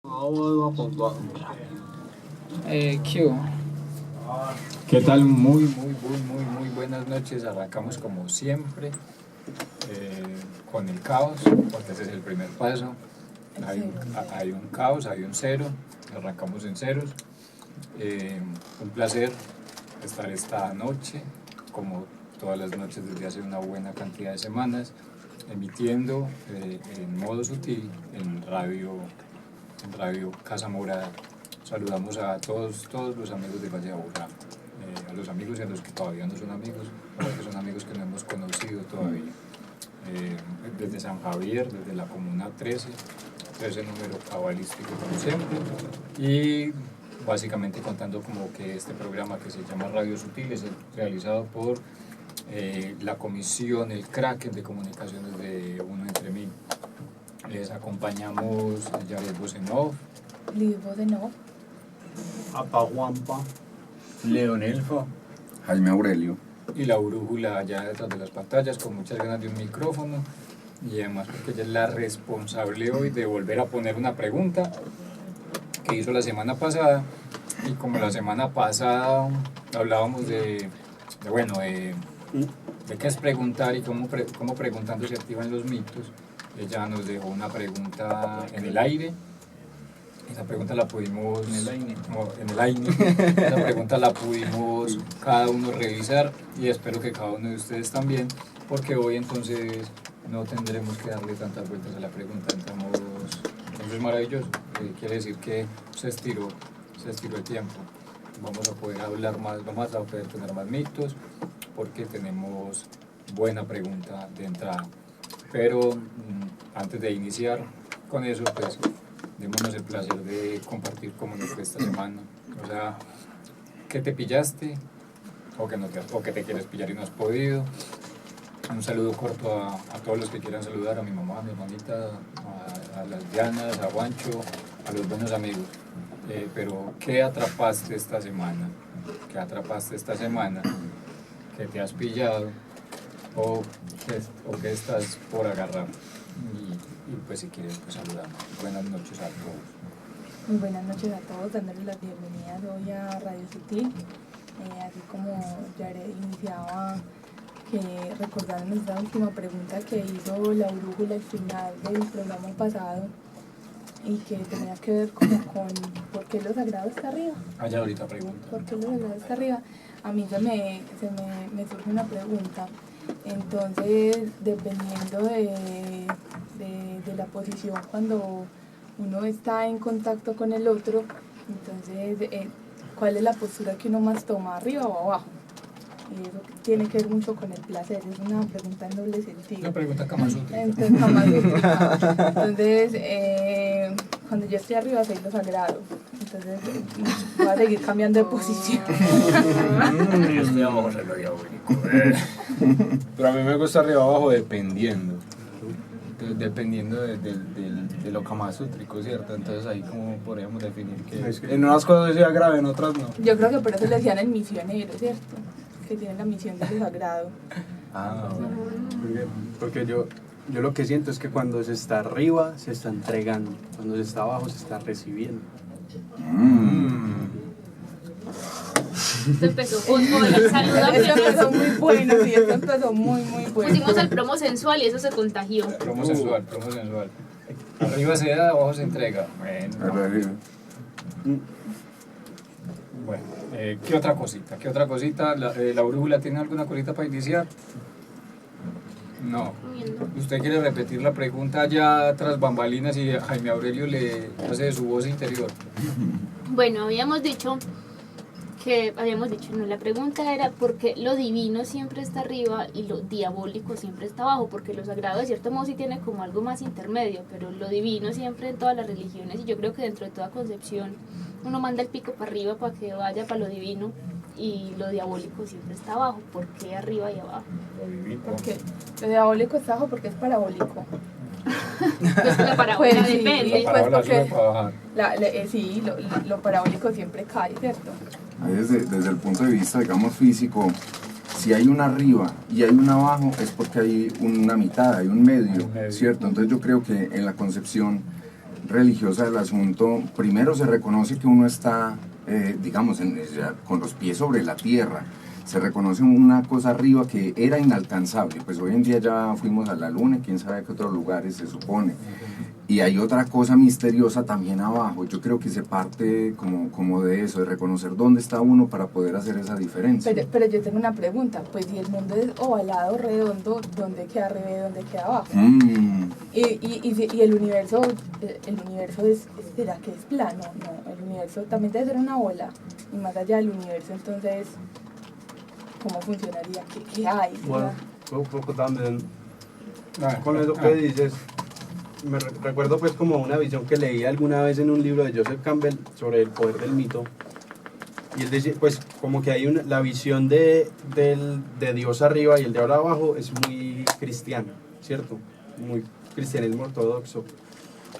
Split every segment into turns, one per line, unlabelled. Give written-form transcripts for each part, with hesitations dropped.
¿Qué hubo?
¿Qué tal? Muy buenas noches. Arrancamos como siempre con el caos, porque ese es el primer paso. Hay un caos, hay un cero, arrancamos en ceros. Un placer estar esta noche, como todas las noches desde hace una buena cantidad de semanas, emitiendo en modo sutil en Radio Casa Morada. Saludamos a todos los amigos de Valle de Aburrá, a los amigos y a los que todavía no son amigos, a los que son amigos que no hemos conocido todavía. Desde San Javier, desde la Comuna 13 número cabalístico como siempre, y básicamente contando como que este programa que se llama Radio Sutil es realizado por la comisión, el Kraken de comunicaciones de Uno Entre Mil. Les acompañamos Javier Bosenov,
Liz Bosenov,
Apahuampa,
Leonelfo,
Jaime Aurelio
y la brújula allá detrás de las pantallas con muchas ganas de un micrófono, y además porque ella es la responsable hoy de volver a poner una pregunta que hizo la semana pasada. Y como la semana pasada hablábamos de qué es preguntar y cómo preguntando se activan los mitos, ella nos dejó una pregunta en el aire. Esa pregunta la pudimos esa pregunta la pudimos cada uno revisar, y espero que cada uno de ustedes también, porque hoy entonces no tendremos que darle tantas vueltas a la pregunta. Entonces maravilloso. Quiere decir que se estiró el tiempo. Vamos a poder hablar más, vamos a poder tener más mitos, porque tenemos buena pregunta de entrada. Pero antes de iniciar con eso, pues démonos el placer de compartir cómo nos fue esta semana. O sea, ¿qué te pillaste? O que te quieres pillar y no has podido. Un saludo corto a todos los que quieran saludar, a mi mamá, a mi hermanita, a las Dianas, a Juancho, a los buenos amigos. Pero, ¿qué atrapaste esta semana? ¿Qué te has pillado? ¿O qué estás por agarrar? Y pues si quieres, pues saludamos. Buenas noches a todos.
muy buenas noches a todos, dándoles las bienvenidas hoy a Radio Sutil. Así como ya iniciaba, que recordaron esta última pregunta que hizo la brújula al final del programa pasado, y que tenía que ver como con por qué lo sagrado está arriba.
Ya ahorita pregunta.
¿Por qué lo sagrado está arriba? A mí se me surge una pregunta. Entonces, dependiendo de la posición cuando uno está en contacto con el otro, entonces, ¿cuál es la postura que uno más toma, arriba o abajo? Y eso tiene que ver mucho con el placer, es una pregunta en doble sentido.
Una pregunta Kamasutra.
Entonces, cuando yo estoy arriba soy lo sagrado, entonces voy a seguir cambiando de posición.
Yo estoy abajo, soy lo diabólico.
pero a mí me gusta arriba abajo dependiendo
de lo kamasútrico, ¿cierto? Entonces ahí como podríamos definir que
en unas cosas sea grave, en otras no.
Yo creo que por eso le decían el misionero, ¿cierto? Que tiene la misión de lo sagrado.
Porque yo lo que siento es que cuando se está arriba se está entregando, cuando se está abajo se está recibiendo.
Esto empezó con el saludo.
Esto empezó muy bueno, sí, esto empezó muy bueno.
Pusimos el promo sensual y eso se contagió.
Promo sensual. Arriba se da, abajo se entrega. Bueno, ¿qué otra cosita? ¿La brújula tiene alguna cosita para iniciar? No. ¿Usted quiere repetir la pregunta ya tras bambalinas y Jaime Aurelio le hace de su voz interior?
Bueno, habíamos dicho, la pregunta era por qué lo divino siempre está arriba y lo diabólico siempre está abajo, porque lo sagrado de cierto modo sí tiene como algo más intermedio, pero lo divino siempre en todas las religiones, y yo creo que dentro de toda concepción uno manda el pico para arriba para que vaya para lo divino, y lo diabólico siempre está abajo. ¿Por qué arriba y abajo?
Porque lo diabólico está abajo porque es parabólico.
Pues la parábola depende.
Lo parabólico siempre cae, ¿cierto?
Desde el punto de vista, digamos, físico, si hay un arriba y hay un abajo es porque hay una mitad, hay un medio, ¿cierto? Entonces yo creo que en la concepción religiosa del asunto, primero se reconoce que uno está, digamos, ya con los pies sobre la tierra. Se reconoce una cosa arriba que era inalcanzable, pues hoy en día ya fuimos a la luna, quién sabe qué otros lugares se supone. Y hay otra cosa misteriosa también abajo. Yo creo que se parte como de eso, de reconocer dónde está uno para poder hacer esa diferencia.
Pero yo tengo una pregunta, pues si el mundo es ovalado, redondo, ¿dónde queda arriba y dónde queda abajo? Y el universo ¿será que es plano? No, el universo también debe ser una bola. Y más allá del universo, entonces, ¿cómo funcionaría? ¿Qué hay?
Bueno, un poco también con eso que dices, me recuerdo pues como una visión que leí alguna vez en un libro de Joseph Campbell sobre el poder del mito. Y él decía, pues como que hay la visión de Dios arriba y el de ahora abajo es muy cristiana, ¿cierto? Muy cristianismo ortodoxo.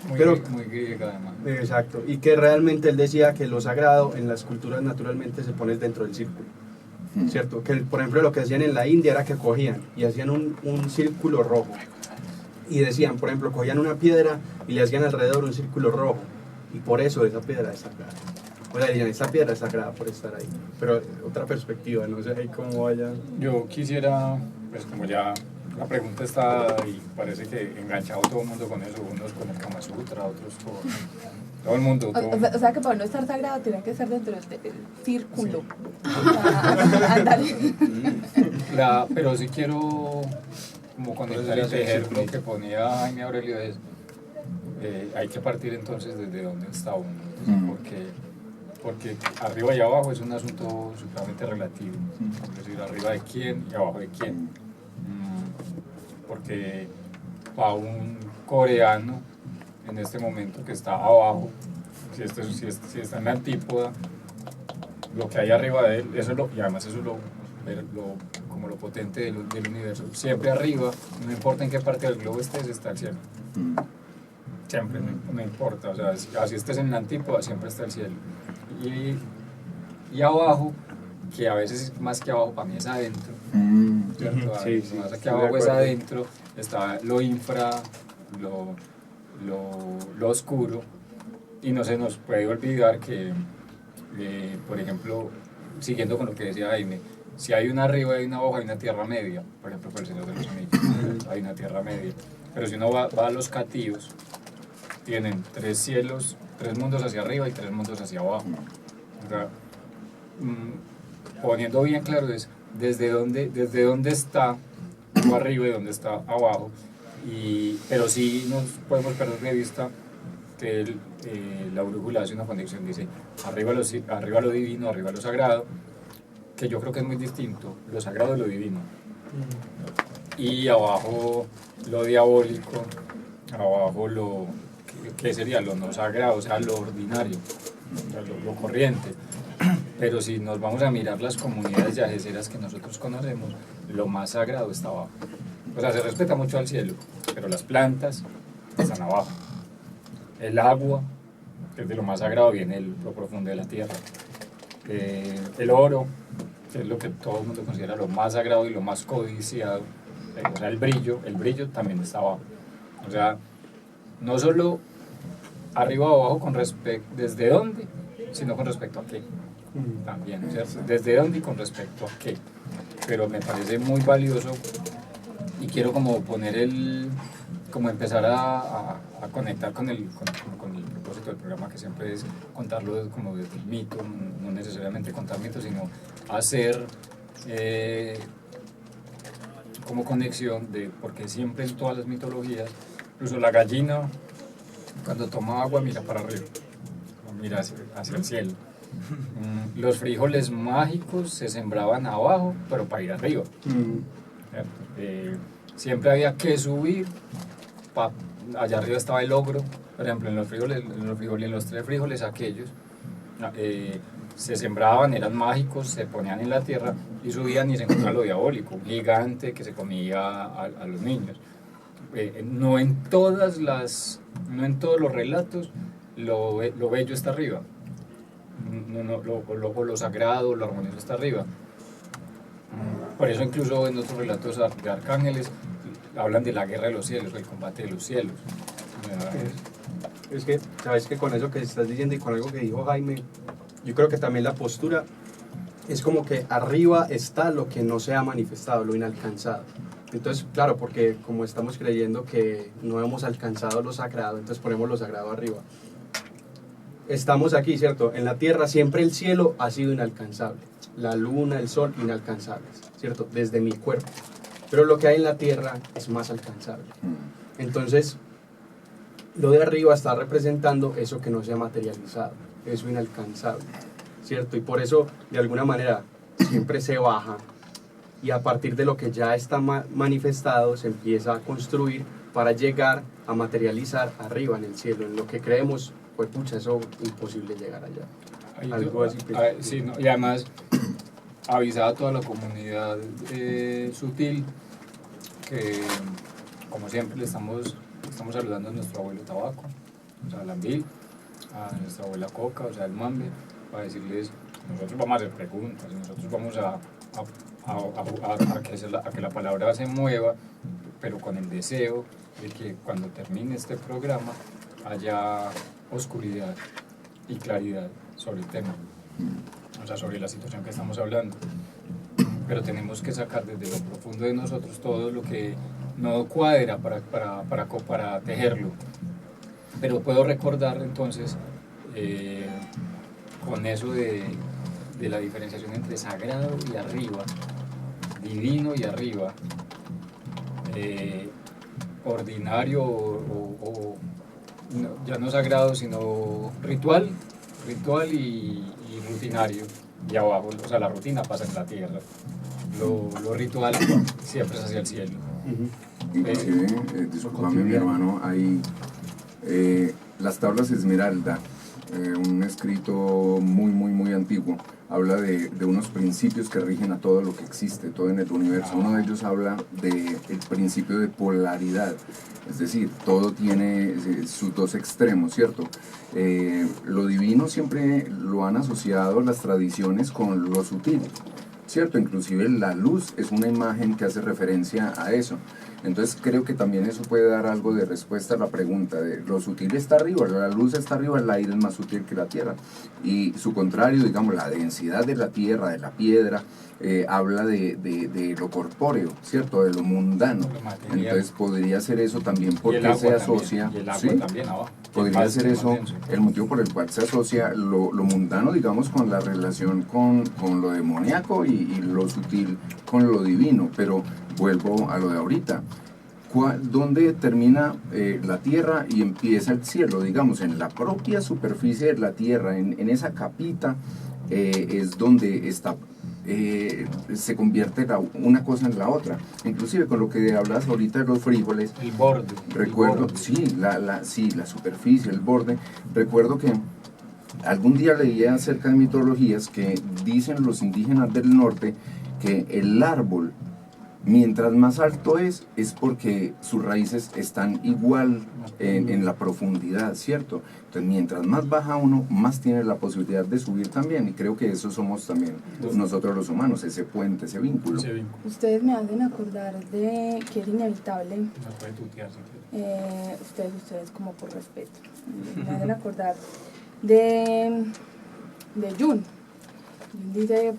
Muy griega además.
Exacto, y que realmente él decía que lo sagrado en las culturas naturalmente se pone dentro del círculo, ¿cierto? Que por ejemplo lo que hacían en la India era que cogían y hacían un círculo rojo. Y decían, por ejemplo, cogían una piedra y le hacían alrededor un círculo rojo. Y por eso esa piedra es sagrada. O sea, decían, esa piedra es sagrada por estar ahí. Pero otra perspectiva, no sé ahí cómo vaya.
Yo quisiera, pues como ya la pregunta está y parece que enganchado todo el mundo con eso, unos con el Kama Sutra, otros con todo el mundo.
O sea que para no estar sagrado tiene que estar dentro del círculo. Sí.
Pero sí quiero como conectar y tejer lo que ponía Jaime Aurelio es, hay que partir entonces desde dónde está uno, porque arriba y abajo es un asunto supremamente relativo, es decir, arriba de quién y abajo de quién, porque para un coreano en este momento que está abajo, si está en la antípoda, lo que hay arriba de él, y además eso es como lo potente del universo, siempre arriba, no importa en qué parte del globo estés, está el cielo. Siempre, no importa, o sea, así estés en la antípoda, siempre está el cielo. Y abajo, que a veces más que abajo para mí es adentro, ¿cierto?
Sí,
Más que abajo es adentro, está lo infra, lo oscuro, y no se nos puede olvidar que, por ejemplo, siguiendo con lo que decía Jaime, si hay una arriba y una abajo, hay una tierra media, por ejemplo, por el Señor de los Anillos, hay una tierra media. Pero si uno va a los cativos, tienen 3 cielos, 3 mundos hacia arriba y 3 mundos hacia abajo. O sea, poniendo bien claro es desde dónde está uno arriba y dónde está abajo, pero sí nos podemos perder de vista que la brújula hace una conexión, dice arriba lo divino, arriba lo sagrado, que yo creo que es muy distinto, lo sagrado y lo divino, y abajo lo diabólico, abajo ¿qué sería? Lo no sagrado, o sea, lo ordinario, o sea, lo corriente. Pero si nos vamos a mirar las comunidades yaceceras que nosotros conocemos, lo más sagrado está abajo. O sea, se respeta mucho al cielo, pero las plantas están abajo. El agua, que es de lo más sagrado, viene lo profundo de la tierra. El oro, que es lo que todo el mundo considera lo más sagrado y lo más codiciado. O sea, el brillo también está abajo. O sea, no solo arriba o abajo desde dónde, sino con respecto a qué. También, ¿cierto? Desde dónde y con respecto a qué. Pero me parece muy valioso y quiero como empezar a conectar con el propósito del programa, que siempre es contarlo como desde el mito, no necesariamente contar mitos, sino hacer como conexión porque siempre en todas las mitologías, incluso la gallina cuando toma agua mira para arriba, mira hacia el cielo. Los frijoles mágicos se sembraban abajo, pero para ir arriba. Siempre había que subir, allá arriba estaba el ogro, por ejemplo, en los frijoles, en los 3 frijoles aquellos, se sembraban, eran mágicos, se ponían en la tierra y subían y se encontraba lo diabólico, un gigante que se comía a los niños. No en todos los relatos lo bello está arriba, lo sagrado, lo armonioso está arriba. Por eso incluso en otros relatos de arcángeles hablan de la guerra de los cielos, el combate de los cielos.
Es que, sabes que con eso que estás diciendo y con algo que dijo Jaime, yo creo que también la postura es como que arriba está lo que no se ha manifestado, lo inalcanzado. Entonces, claro, porque como estamos creyendo que no hemos alcanzado lo sagrado, entonces ponemos lo sagrado arriba. Estamos aquí, ¿cierto? En la tierra siempre el cielo ha sido inalcanzable, la luna, el sol, inalcanzables, ¿cierto? Desde mi cuerpo. Pero lo que hay en la tierra es más alcanzable. Entonces, lo de arriba está representando eso que no se ha materializado, eso inalcanzable, ¿cierto? Y por eso, de alguna manera, siempre se baja y a partir de lo que ya está manifestado se empieza a construir para llegar a materializar arriba en el cielo, en lo que creemos, pues pucha, eso imposible llegar allá. Algo así.
Sí, ¿no? Y además avisar a toda la comunidad sutil que, como siempre, le estamos saludando a nuestro abuelo Tabaco, o sea, a Lambil, a nuestra abuela Coca, o sea, el Mambe, para decirles, nosotros vamos a hacer preguntas, nosotros vamos a que la palabra se mueva, pero con el deseo de que cuando termine este programa haya oscuridad y claridad sobre el tema, o sea, sobre la situación que estamos hablando. Pero tenemos que sacar desde lo profundo de nosotros todo lo que no cuadra para tejerlo. Pero puedo recordar entonces, con eso de la diferenciación entre sagrado y arriba, divino y arriba, ordinario o ya no sagrado, sino ritual y rutinario, y abajo, o sea, la rutina pasa en la tierra, lo ritual siempre es hacia el cielo.
Inclusive, discúlpame mi hermano, hay las tablas Esmeralda, un escrito muy antiguo, habla de unos principios que rigen a todo lo que existe, todo en el universo. Uno de ellos habla del principio de polaridad, es decir, todo tiene sus dos extremos, ¿cierto? Lo divino siempre lo han asociado las tradiciones con lo sutil, ¿cierto? Inclusive la luz es una imagen que hace referencia a eso. Entonces creo que también eso puede dar algo de respuesta a la pregunta de lo sutil está arriba, la luz está arriba, el aire es más sutil que la tierra. Y su contrario, digamos, la densidad de la tierra, de la piedra, habla de lo corpóreo, ¿cierto? De lo mundano. Entonces podría ser eso también porque se asocia...
Y el agua
¿sí?
también abajo.
Podría ser eso el motivo por el cual se asocia lo mundano, digamos, con la relación con lo demoníaco y lo sutil con lo divino. Pero vuelvo a lo de ahorita. ¿Dónde termina la tierra y empieza el cielo? Digamos, en la propia superficie de la tierra, en esa capita, es donde está... se convierte una cosa en la otra. Inclusive con lo que hablas ahorita de los frijoles,
el borde,
recuerdo, sí, la superficie, el borde. Recuerdo que algún día leí acerca de mitologías que dicen los indígenas del norte que el árbol, mientras más alto es porque sus raíces están igual en la profundidad, ¿cierto? Entonces, mientras más baja uno, más tiene la posibilidad de subir también, y creo que eso somos también nosotros los humanos, ese puente, ese vínculo.
Ustedes me hacen acordar de que es inevitable,
No puede tutear,
ustedes como por respeto, me hacen acordar de Jung. Dice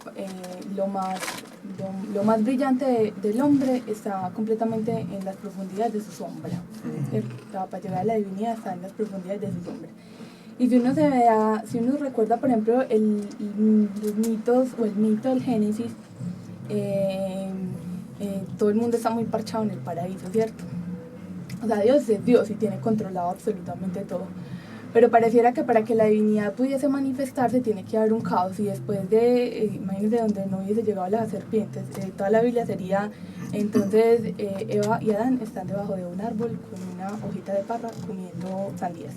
lo más brillante del hombre está completamente en las profundidades de su sombra. Para llegar a la divinidad está en las profundidades de su sombra. Y si uno recuerda, por ejemplo, los mitos o el mito del Génesis, todo el mundo está muy parchado en el paraíso, ¿cierto? O sea, Dios es Dios y tiene controlado absolutamente todo. Pero pareciera que para que la divinidad pudiese manifestarse tiene que haber un caos, y después de, imagínense, donde no hubiese llegado las serpientes, toda la Biblia sería, entonces Eva y Adán están debajo de un árbol con una hojita de parra comiendo sandías.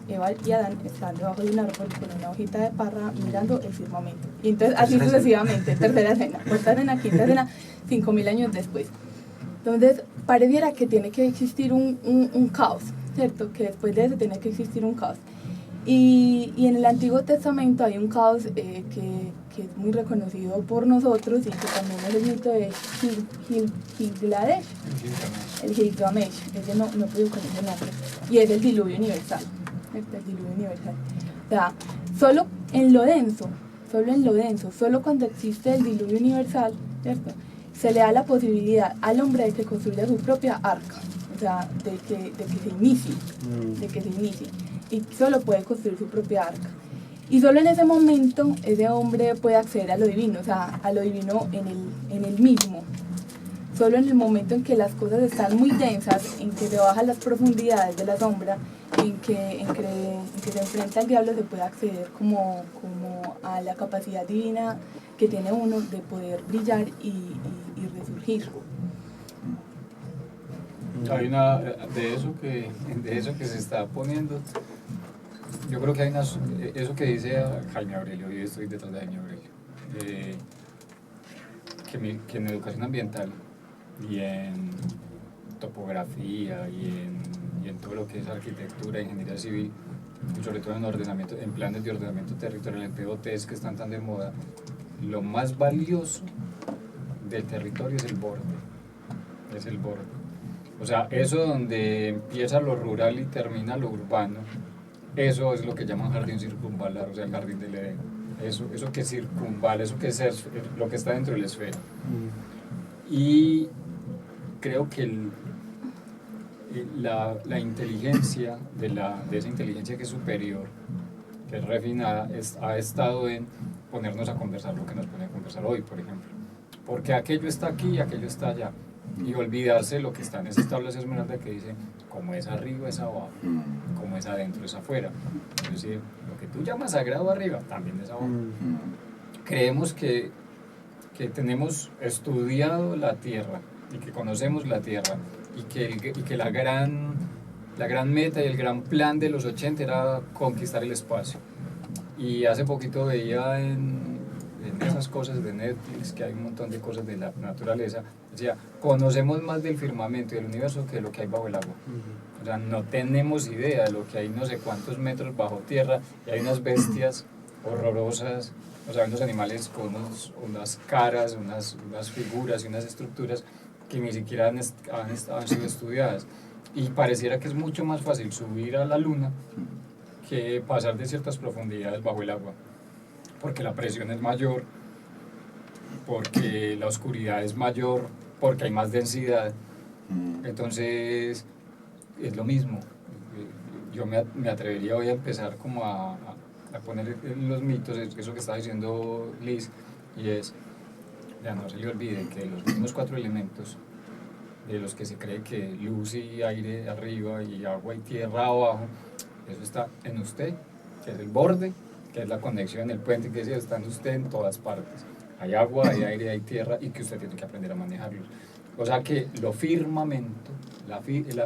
Eva y Adán están debajo de un árbol con una hojita de parra mirando el firmamento. Y entonces así sucesivamente, tercera escena, cuarta escena, quinta escena, 5000 años después. Entonces pareciera que tiene que existir un caos, ¿cierto? Que después de eso tiene que existir un caos. Y en el Antiguo Testamento hay un caos que es muy reconocido por nosotros y que también es el mito de Gilgamesh, el Gilgamesh, ese no puedo con ese nombre, y es el diluvio universal. ¿cierto? El diluvio universal. O sea, solo en lo denso, solo cuando existe el diluvio universal, ¿cierto? Se le da la posibilidad al hombre de que construya su propia arca, o sea, de que se inicie, y solo puede construir su propia arca. Y solo en ese momento ese hombre puede acceder a lo divino, o sea, a lo divino en el mismo. Solo en el momento en que las cosas están muy densas, en que se bajan las profundidades de la sombra, en que se enfrenta al diablo, se puede acceder como a la capacidad divina que tiene uno de poder brillar y resurgir.
Hay una, de eso que se está poniendo, yo creo que hay eso que dice Jaime Aurelio, y estoy detrás de Jaime Aurelio, que en educación ambiental y en topografía y en todo lo que es arquitectura, ingeniería civil, y sobre todo en planes de ordenamiento territorial, en POTs que están tan de moda, lo más valioso del territorio es el borde. O sea, eso donde empieza lo rural y termina lo urbano, eso es lo que llaman jardín circunvalar, o sea, el jardín del Edén. Eso que circunvala, eso que es lo que está dentro de la esfera. Y creo que la inteligencia, de esa inteligencia que es superior, que es refinada, ha estado en ponernos a conversar lo que nos pone a conversar hoy, por ejemplo. Porque aquello está aquí y aquello está allá. Y olvidarse lo que está en esas tablas esmeralda que dicen, como es arriba es abajo, como es adentro es afuera. Es decir, lo que tú llamas sagrado arriba, también es abajo. Creemos que tenemos estudiado la Tierra y que conocemos la Tierra y que la gran meta y el gran plan de los 80 era conquistar el espacio. Y hace poquito veía en esas cosas de Netflix, que hay un montón de cosas de la naturaleza, decía, conocemos más del firmamento y del universo que de lo que hay bajo el agua. O sea, no tenemos idea de lo que hay no sé cuántos metros bajo tierra, y hay unas bestias horrorosas, o sea, unos animales con unas caras, unas figuras y unas estructuras que ni siquiera han sido estudiadas. Y pareciera que es mucho más fácil subir a la luna que pasar de ciertas profundidades bajo el agua, porque la presión es mayor, porque la oscuridad es mayor, porque hay más densidad. Entonces es lo mismo. Yo me atrevería hoy a empezar como a poner en los mitos eso que está diciendo Liz, y es, ya no se le olvide que los mismos 4 elementos de los que se cree que luz y aire arriba y agua y tierra abajo, eso está en usted, que es el borde, que es la conexión, el puente, que está en usted en todas partes. Hay agua, hay aire, hay tierra, y que usted tiene que aprender a manejarlos. O sea que lo firmamento,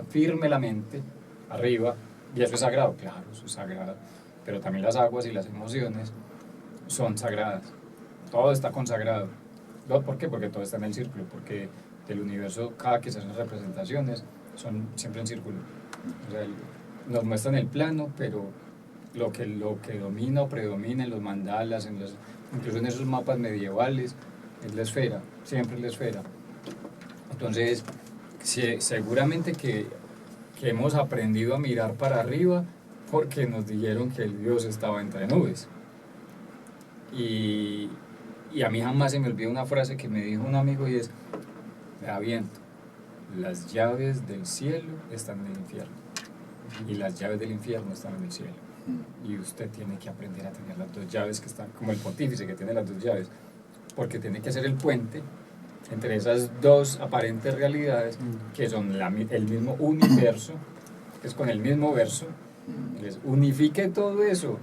firme la mente arriba, y eso es sagrado, claro, eso es sagrado, pero también las aguas y las emociones son sagradas. Todo está consagrado. ¿Por qué? Porque todo está en el círculo, porque del universo, cada que se hacen representaciones, son siempre en círculo. O sea, nos muestran el plano, pero lo que domina o predomina en los mandalas, incluso en esos mapas medievales, es la esfera, siempre es la esfera. Entonces, seguramente que hemos aprendido a mirar para arriba porque nos dijeron que el Dios estaba entre nubes. Y a mí jamás se me olvida una frase que me dijo un amigo, y es, vea viento, las llaves del cielo están en el infierno y las llaves del infierno están en el cielo. Y usted tiene que aprender a tener las 2 llaves, que están como el pontífice que tiene las 2 llaves, porque tiene que ser el puente entre esas 2 aparentes realidades que son el mismo universo, que es con el mismo verso. Les unifique todo eso,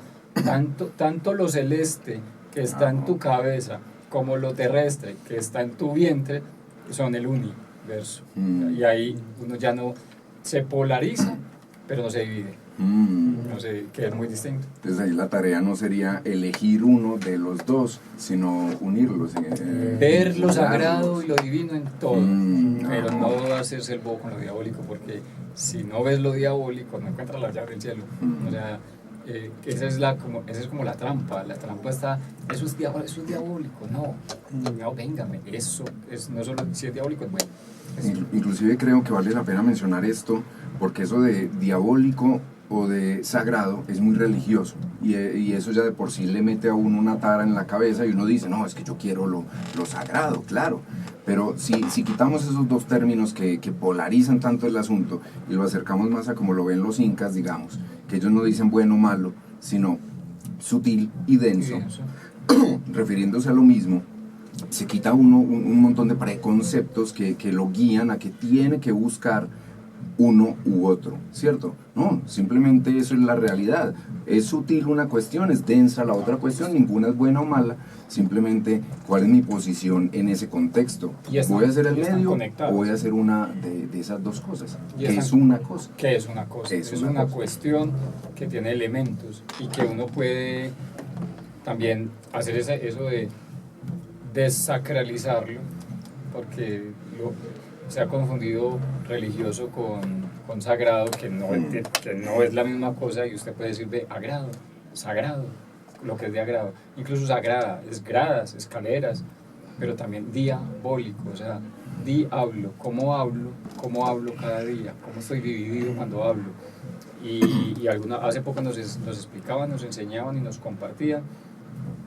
tanto lo celeste que está en tu cabeza como lo terrestre que está en tu vientre, son el universo. Y ahí uno ya no se polariza, pero no se divide. No sé, que es muy distinto.
Entonces ahí la tarea no sería elegir uno de los 2, sino unirlos.
Ver lo sagrado y lo divino en todo, pero no hacerse el bobo con lo diabólico, porque si no ves lo diabólico no encuentras la llave del cielo. O sea, esa es como la trampa está, eso es diabólico, no, véngame, eso es, no solo si es diabólico es bueno.
Inclusive creo que vale la pena mencionar esto, porque eso de diabólico o de sagrado es muy religioso y eso ya de por sí le mete a uno una tara en la cabeza y uno dice, no, es que yo quiero lo sagrado, claro. Pero si quitamos esos dos términos que polarizan tanto el asunto y lo acercamos más a como lo ven los incas, digamos, que ellos no dicen bueno o malo, sino sutil y denso, refiriéndose a lo mismo, se quita uno un montón de preconceptos que lo guían a que tiene que buscar uno u otro, ¿cierto? No, simplemente eso es la realidad. Es sutil una cuestión, es densa la otra cuestión, ninguna es buena o mala, simplemente cuál es mi posición en ese contexto. ¿Voy a hacer el medio o voy a hacer una de esas dos cosas? ¿Qué es una cosa?
¿Qué es una cosa? Es una cuestión que tiene elementos y que uno puede también hacer eso de desacralizarlo, porque se ha confundido religioso con sagrado, que no es la misma cosa, y usted puede decir de agrado, sagrado, lo que es de agrado, incluso sagrada, es gradas, escaleras, pero también diabólico, o sea, cómo hablo cada día, cómo estoy dividido cuando hablo. Y hace poco nos explicaban, nos enseñaban y nos compartían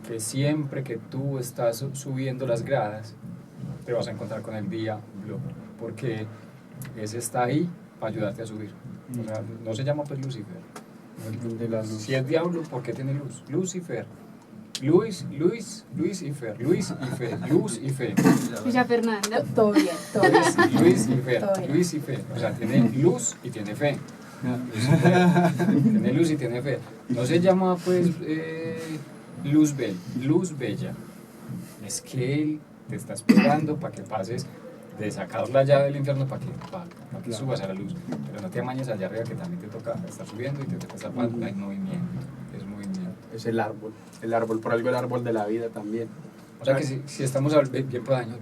que siempre que tú estás subiendo las gradas, te vas a encontrar con el diablo, porque ese está ahí para ayudarte a subir. O sea, no se llama pues Lucifer. Si es diablo, ¿por qué tiene luz? Lucifer. Luis y Fer. Luz y fe.
Villa Fernanda.
Todo bien, todo bien.
Luis y fe. O sea, tiene luz y tiene fe. Tiene luz y tiene fe. No se llama pues luz bella. Es que él te está esperando para que pases de sacar la llave del infierno para que subas a la luz, pero no te amañes allá arriba, que también te toca estar subiendo y te toca estar parando. Hay movimiento, es movimiento.
Es el árbol, por algo el árbol de la vida también.
O sea que si estamos bien por años,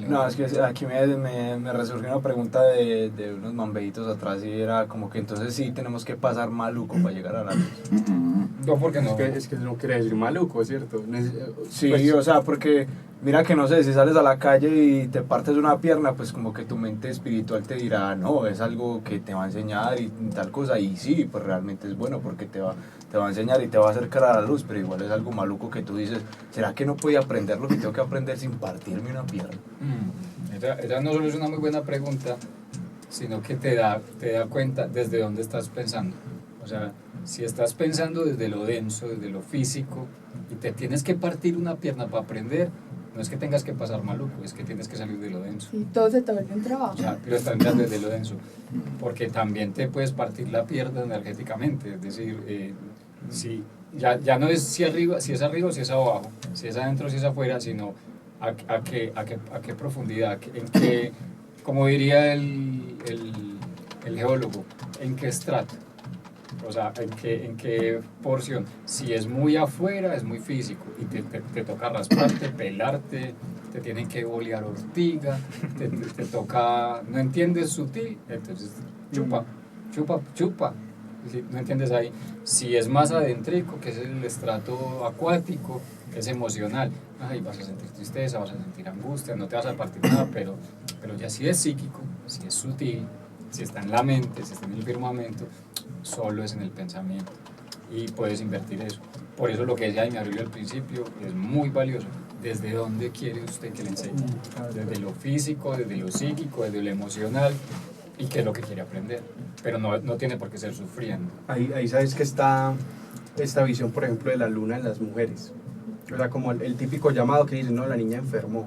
No, es que aquí me resurgió una pregunta de unos mambeitos atrás y era como que entonces sí tenemos que pasar maluco para llegar a la luz.
No, porque no.
Es que no quiere decir maluco, ¿cierto?
Sí,
Pues,
o sea, porque mira que no sé, si sales a la calle y te partes una pierna, pues como que tu mente espiritual te dirá, no, es algo que te va a enseñar y tal cosa, y sí, pues realmente es bueno porque te va a enseñar y te va a acercar a la luz, pero igual es algo maluco que tú dices, ¿será que no podía aprender lo que tengo que aprender sin partirme una pierna?
Esa no solo es una muy buena pregunta, sino que te da cuenta desde dónde estás pensando. O sea, si estás pensando desde lo denso, desde lo físico, y te tienes que partir una pierna para aprender, no es que tengas que pasar maluco, es que tienes que salir de lo denso.
Y todo se te vuelve un trabajo.
O sea, pero estás mirando desde lo denso, porque también te puedes partir la pierna energéticamente, es decir, si ya no es si es arriba o si es abajo, si es adentro o si es afuera, sino a qué profundidad, como diría el geólogo, en qué estrato. O sea, ¿en qué porción? Si es muy afuera, es muy físico y te toca rasparte, pelarte, te tienen que bolear ortiga, te toca, no entiendes sutil, entonces chupa. No entiendes ahí. Si es más adéntrico, que es el estrato acuático, que es emocional, ahí vas a sentir tristeza, vas a sentir angustia, no te vas a partir nada, pero ya si es psíquico, si es sutil, si está en la mente, si está en el firmamento, solo es en el pensamiento y puedes invertir eso. Por eso lo que decía Jaime Aurelio al principio es muy valioso. ¿Desde dónde quiere usted que le enseñe? Desde lo físico, desde lo psíquico, desde lo emocional, y qué es lo que quiere aprender. Pero no tiene por qué ser sufriendo.
Ahí sabes que está esta visión, por ejemplo, de la luna en las mujeres. O sea, como el típico llamado que dice, no, la niña enfermó.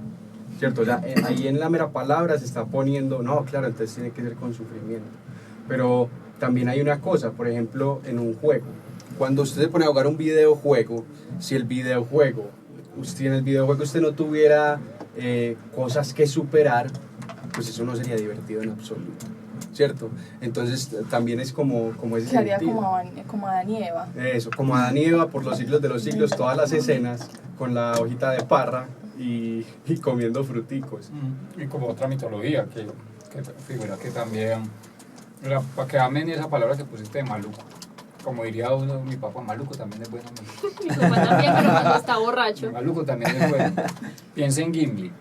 ¿Cierto? O sea, ahí en la mera palabra se está poniendo, no, claro, entonces tiene que ser con sufrimiento. Pero también hay una cosa, por ejemplo, en un juego. Cuando usted se pone a jugar un videojuego, si en el videojuego usted no tuviera cosas que superar, pues eso no sería divertido en absoluto, ¿cierto? Entonces también es como ese
Que haría
sentido.
como Adán y Eva.
Eso, como Adán y Eva por los siglos de los siglos, todas las escenas con la hojita de parra y comiendo fruticos.
Y como otra mitología que figura que también, para que amen esa palabra que pusiste de maluco, como diría mi papá, maluco también es bueno.
Mi papá también, pero cuando está borracho.
Maluco también es bueno. Piensa en Gimli,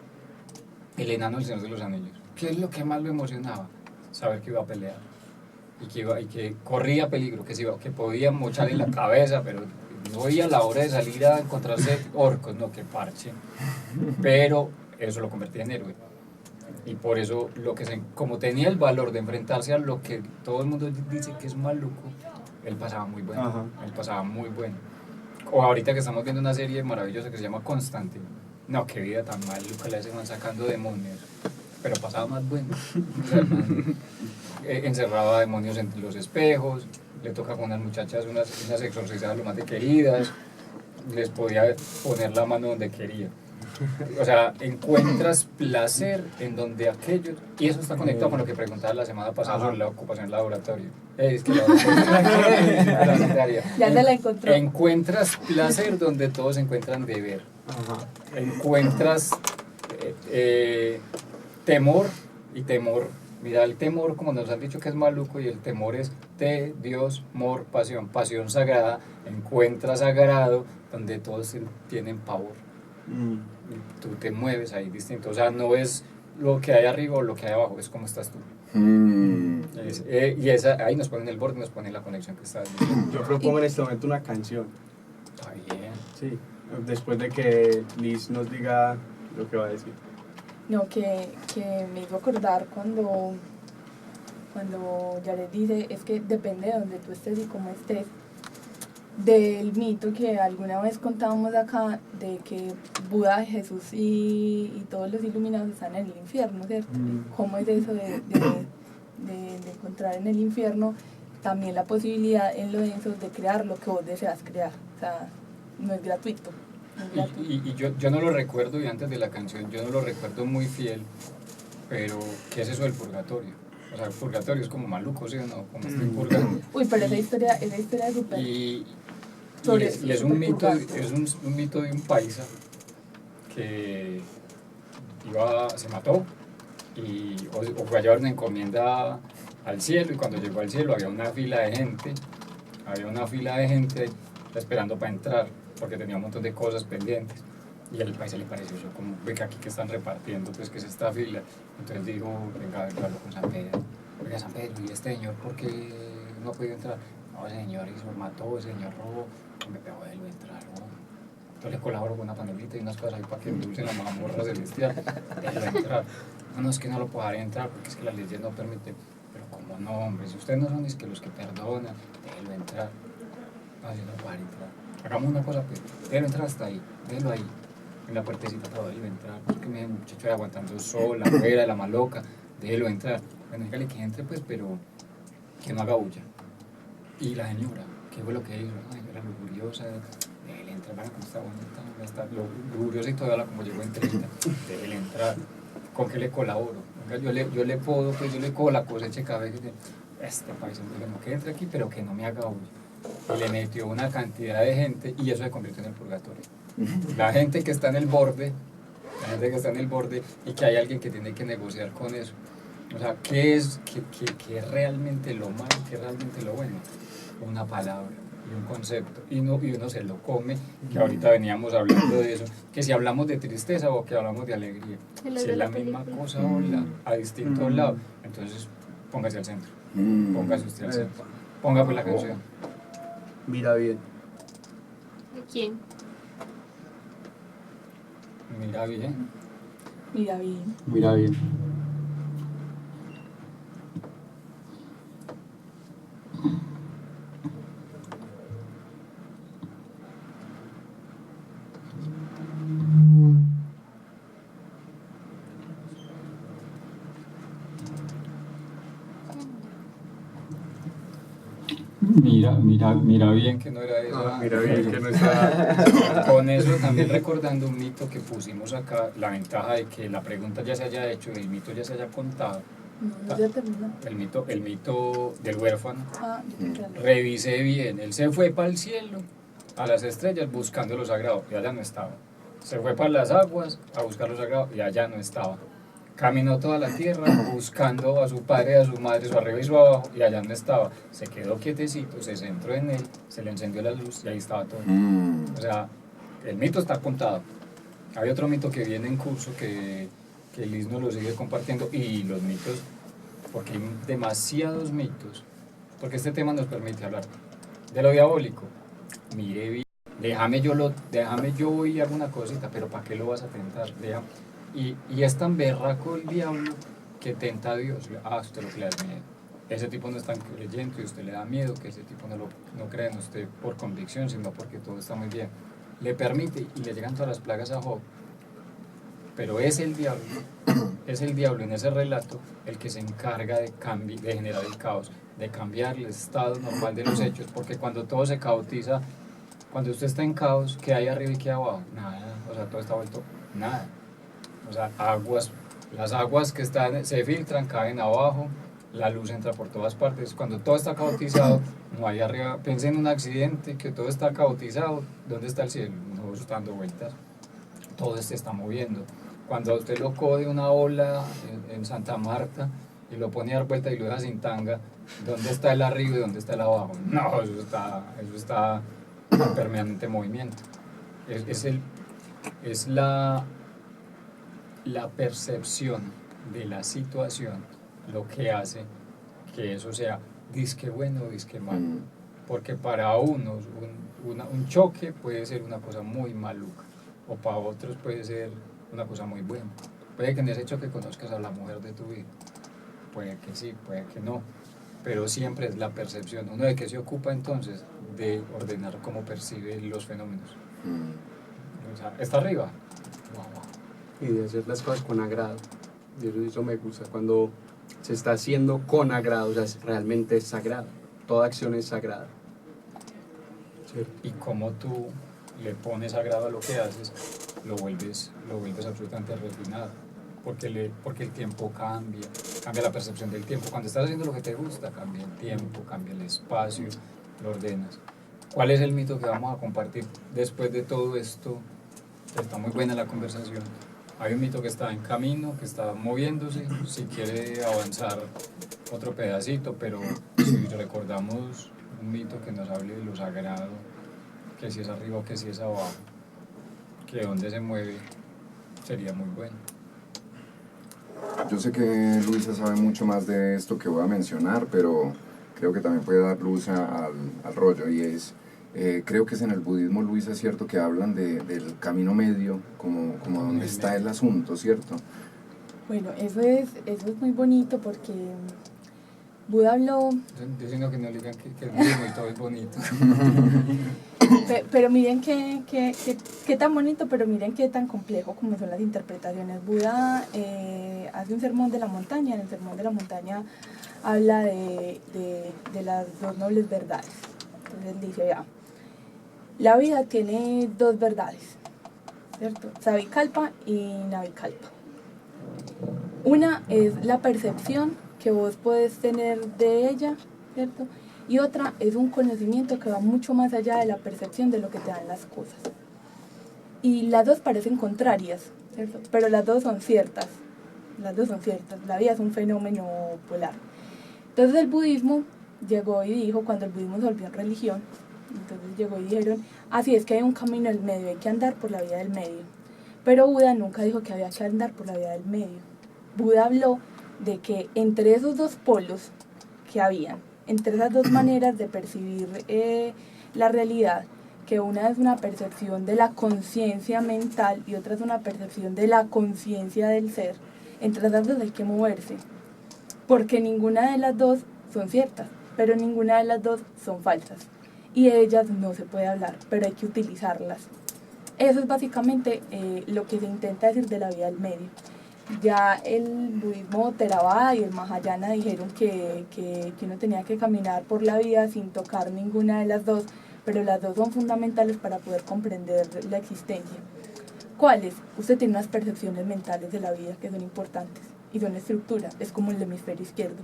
el enano del Señor de los Anillos. ¿Qué es lo que más lo emocionaba? Saber que iba a pelear. y que corría peligro, que podía mocharle la cabeza, pero no veía la hora de salir a encontrarse orcos, no, que parche. Pero eso lo convertía en héroe. Y por eso, como tenía el valor de enfrentarse a lo que todo el mundo dice que es maluco, él pasaba muy bueno.
Ajá.
Él pasaba muy bueno. O ahorita que estamos viendo una serie maravillosa que se llama Constantine. No, qué vida tan maluca la ese man sacando demonios. Pero pasaba más bueno. O sea, el man, encerraba demonios en los espejos, le toca con unas muchachas, unas exorcizadas lo más de queridas, les podía poner la mano donde quería. O sea, encuentras placer en donde aquello, y eso está conectado con lo que preguntaba la semana pasada sobre la ocupación en laboratorio. Es que la secretaria.
Ya se la encontró.
Encuentras placer donde todos encuentran deber.
Ajá.
Encuentras temor y temor. Mira, el temor, como nos han dicho que es maluco, y el temor es Dios, amor, pasión, pasión sagrada. Encuentras sagrado donde todos tienen pavor. Y tú te mueves ahí distinto. O sea, no es lo que hay arriba o lo que hay abajo, es como estás tú. Y ahí nos ponen el borde, nos ponen la conexión que estás diciendo.
Yo propongo en este momento una canción.
Está bien.
Sí. Después de que Liz nos diga lo que va a decir.
No, que me hizo acordar cuando Jared dice, es que depende de donde tú estés y cómo estés, del mito que alguna vez contábamos acá, de que Buda, Jesús y todos los iluminados están en el infierno, ¿cierto? ¿Cómo es eso de encontrar en el infierno también la posibilidad en lo denso de crear lo que vos deseas crear? O sea, no es gratuito.
Y yo no lo recuerdo, y antes de la canción, yo no lo recuerdo muy fiel, pero ¿qué es eso del purgatorio? O sea, el purgatorio es como maluco, ¿sí o no? Como estoy purgando.
Uy, pero esa historia es súper...
Y es un mito, un mito de un paisa que se mató o fue a llevar una encomienda al cielo, y cuando llegó al cielo había una fila de gente esperando para entrar, porque tenía un montón de cosas pendientes. Y al país le pareció eso, como ve que aquí que están repartiendo, pues que es esta fila. Entonces digo, venga, a ver, hablo con San Pedro. Oiga, San Pedro, ¿y este señor por qué no ha podido entrar? No, el señor hizo, mató, el señor robó, me pegó de él entrar, ¿no? Entonces le colaboro con una panelita y unas cosas ahí para que endulcen la mazmorra celestial. Déjelo entrar. No, es que no lo puedo dejar entrar porque es que la ley no permite. Pero como no, hombre, si ustedes no son es que los que perdonan, déjelo entrar. No, yo no puedo dejar entrar. Hagamos una cosa, pues, déjelo entrar hasta ahí, déjelo ahí, en la puertecita para déjelo entrar. Porque mi muchacho era aguantando sol, afuera, la maloca, déjelo entrar. Bueno, dígale que entre, pues, pero que no haga bulla. Y la señora, ¿qué fue lo que hizo? Ay, era lujuriosa, déjele entrar, van a cómo está bonita, está lujuriosa y todavía como llegó en 30, déjele entrar. ¿Con qué le colaboro? Yo le puedo, pues yo le cojo la cosecha cada vez que este país, que entre aquí, pero que no me haga bulla. Y le metió una cantidad de gente y eso se convirtió en el purgatorio. La gente que está en el borde, y que hay alguien que tiene que negociar con eso. O sea, ¿qué es realmente lo malo, qué es realmente lo bueno? Una palabra y un concepto, y uno se lo come, que ahorita veníamos hablando de eso, que si hablamos de tristeza o que hablamos de alegría, si es la misma cosa a distintos lados, entonces póngase al centro, póngase usted al centro, ponga pues la canción.
Mira bien.
¿De quién?
Mira bien.
Mira bien.
Mira bien.
Mira bien que no era eso.
Mira bien que no está.
Con eso también recordando un mito que pusimos acá, la ventaja de que la pregunta ya se haya hecho y el mito ya se haya contado.
No ya terminó.
El mito del huérfano.
Ya.
Revisé bien, él se fue para el cielo, a las estrellas, buscando lo sagrado, y allá no estaba. Se fue para las aguas a buscar lo sagrado, y allá no estaba. Caminó toda la tierra buscando a su padre, a su madre, su arriba y su abajo, y allá no estaba. Se quedó quietecito, se centró en él, se le encendió la luz y ahí estaba todo. O sea, el mito está contado. Hay otro mito que viene en curso que Liz nos lo sigue compartiendo, y los mitos, porque hay demasiados mitos porque este tema nos permite hablar de lo diabólico. Mire bien, déjame yo y hago una cosita, pero ¿para qué lo vas a tentar? Y es tan berraco el diablo que tenta a Dios. Usted lo que le da miedo. Ese tipo no es tan creyente y usted le da miedo, que ese tipo no cree en usted por convicción, sino porque todo está muy bien. Le permite y le llegan todas las plagas a Job. Pero es el diablo en ese relato el que se encarga de generar el caos, de cambiar el estado normal de los hechos, porque cuando todo se caotiza, cuando usted está en caos, ¿qué hay arriba y qué hay abajo? Nada, o sea, todo está vuelto nada. O sea, las aguas que se filtran, caen abajo, la luz entra por todas partes. Cuando todo está caotizado, no hay arriba. Piensa en un accidente, que todo está caotizado, ¿dónde está el cielo? No está dando vueltas, todo se está moviendo. Cuando a usted lo coge una ola en Santa Marta y lo pone a dar vuelta y lo deja sin tanga, ¿dónde está el arriba y dónde está el abajo? No, eso está en permanente movimiento. Es la percepción de la situación lo que hace que eso sea disque bueno o disque malo. Porque para unos un choque puede ser una cosa muy maluca, o para otros puede ser una cosa muy buena. Puede que en ese choque conozcas a la mujer de tu vida, puede que sí, puede que no, pero siempre es la percepción. ¿Uno de qué se ocupa entonces? De ordenar cómo percibe los fenómenos. O sea, está arriba.
Y de hacer las cosas con agrado. Y eso me gusta, cuando se está haciendo con agrado, o sea, realmente es sagrado. Toda acción es sagrada. ¿Cierto?
Y como tú le pones agrado a lo que haces, lo vuelves absolutamente refinado, porque el tiempo cambia la percepción del tiempo. Cuando estás haciendo lo que te gusta, cambia el tiempo, cambia el espacio, lo ordenas. ¿Cuál es el mito que vamos a compartir después de todo esto? Está muy buena la conversación. Hay un mito que está en camino, que está moviéndose, si quiere avanzar otro pedacito, pero si recordamos un mito que nos hable de lo sagrado, que si es arriba o que si es abajo, que dónde se mueve, sería muy bueno.
Yo sé que Luisa sabe mucho más de esto que voy a mencionar, pero creo que también puede dar luz al rollo, y es, creo que es en el budismo, Luisa, ¿cierto?, que hablan del camino medio, como donde está el asunto, ¿cierto?
Bueno, eso es muy bonito porque Buda habló...
Diciendo que no le digan que es mismo y todo es bonito.
Pero miren qué tan bonito, pero miren qué tan complejo como son las interpretaciones. Buda hace un sermón de la montaña. En el sermón de la montaña habla de las dos nobles verdades. Entonces él dice, ya, la vida tiene dos verdades, ¿cierto? Savikalpa y Navikalpa. Una es la percepción que vos podés tener de ella, ¿cierto? Y otra es un conocimiento que va mucho más allá de la percepción de lo que te dan las cosas. Y las dos parecen contrarias, ¿cierto? Pero las dos son ciertas. La vida es un fenómeno polar. Entonces el budismo llegó y dijo, cuando el budismo se volvió en religión, entonces llegó y dijeron, así es que hay un camino del medio, hay que andar por la vía del medio. Pero Buda nunca dijo que había que andar por la vía del medio. Buda habló de que entre esos dos polos que habían, entre esas dos maneras de percibir la realidad, que una es una percepción de la conciencia mental y otra es una percepción de la conciencia del ser, entre esas dos hay que moverse, porque ninguna de las dos son ciertas, pero ninguna de las dos son falsas, y de ellas no se puede hablar, pero hay que utilizarlas. Eso es básicamente lo que se intenta decir de la vía del medio. Ya el budismo Theravada y el Mahayana dijeron que uno tenía que caminar por la vida sin tocar ninguna de las dos, pero las dos son fundamentales para poder comprender la existencia. ¿Cuáles? Usted tiene unas percepciones mentales de la vida que son importantes y son estructuras, es como el hemisferio izquierdo.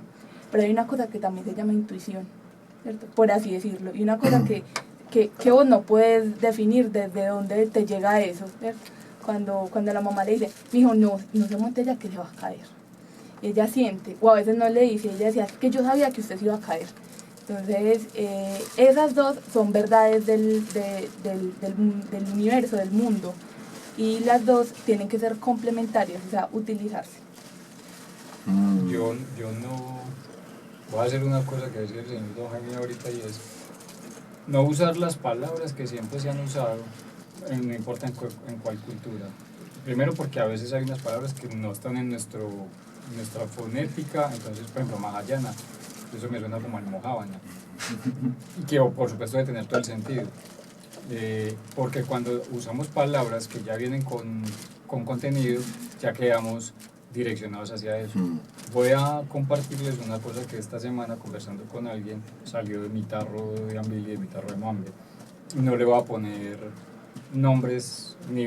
Pero hay una cosa que también se llama intuición, ¿cierto?, por así decirlo, y una cosa que vos no puedes definir desde dónde te llega eso, ¿cierto? Cuando la mamá le dice, mijo, no se monte ya que se va a caer. Y ella siente, o a veces no le dice, ella decía, es que yo sabía que usted se iba a caer. Entonces, esas dos son verdades del universo, del mundo, y las dos tienen que ser complementarias, o sea, utilizarse.
Yo voy a hacer una cosa que decía el señor Don Jaime ahorita, y es no usar las palabras que siempre se han usado, no importa en cuál cultura. Primero porque a veces hay unas palabras que no están en nuestra fonética, entonces por ejemplo mahayana, eso me suena como almojábana, que por supuesto debe tener todo el sentido, porque cuando usamos palabras que ya vienen con contenido, ya quedamos direccionados hacia eso. Voy a compartirles una cosa que esta semana, conversando con alguien, salió de mi tarro de Ambil y de mi tarro de Mambe. No le voy a poner nombres ni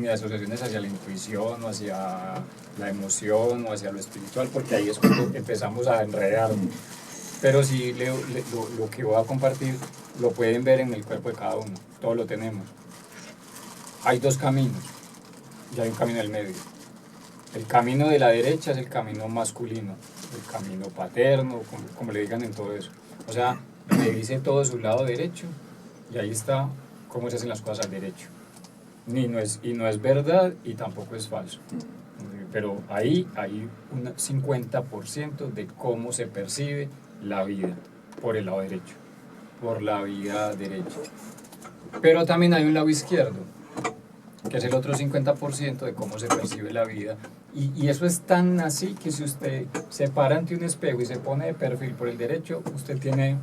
asociaciones hacia la intuición o hacia la emoción o hacia lo espiritual, porque ahí es cuando empezamos a enredar. Pero sí, lo que voy a compartir lo pueden ver en el cuerpo de cada uno, todos lo tenemos. Hay dos caminos y hay un camino del medio. El camino de la derecha es el camino masculino, el camino paterno, como le digan en todo eso. O sea, me dice todo su lado derecho y ahí está cómo se hacen las cosas al derecho. Y no es verdad y tampoco es falso. Pero ahí hay un 50% de cómo se percibe la vida por el lado derecho, por la vida derecha. Pero también hay un lado izquierdo, que es el otro 50% de cómo se percibe la vida. Y eso es tan así que si usted se para ante un espejo y se pone de perfil por el derecho, usted tiene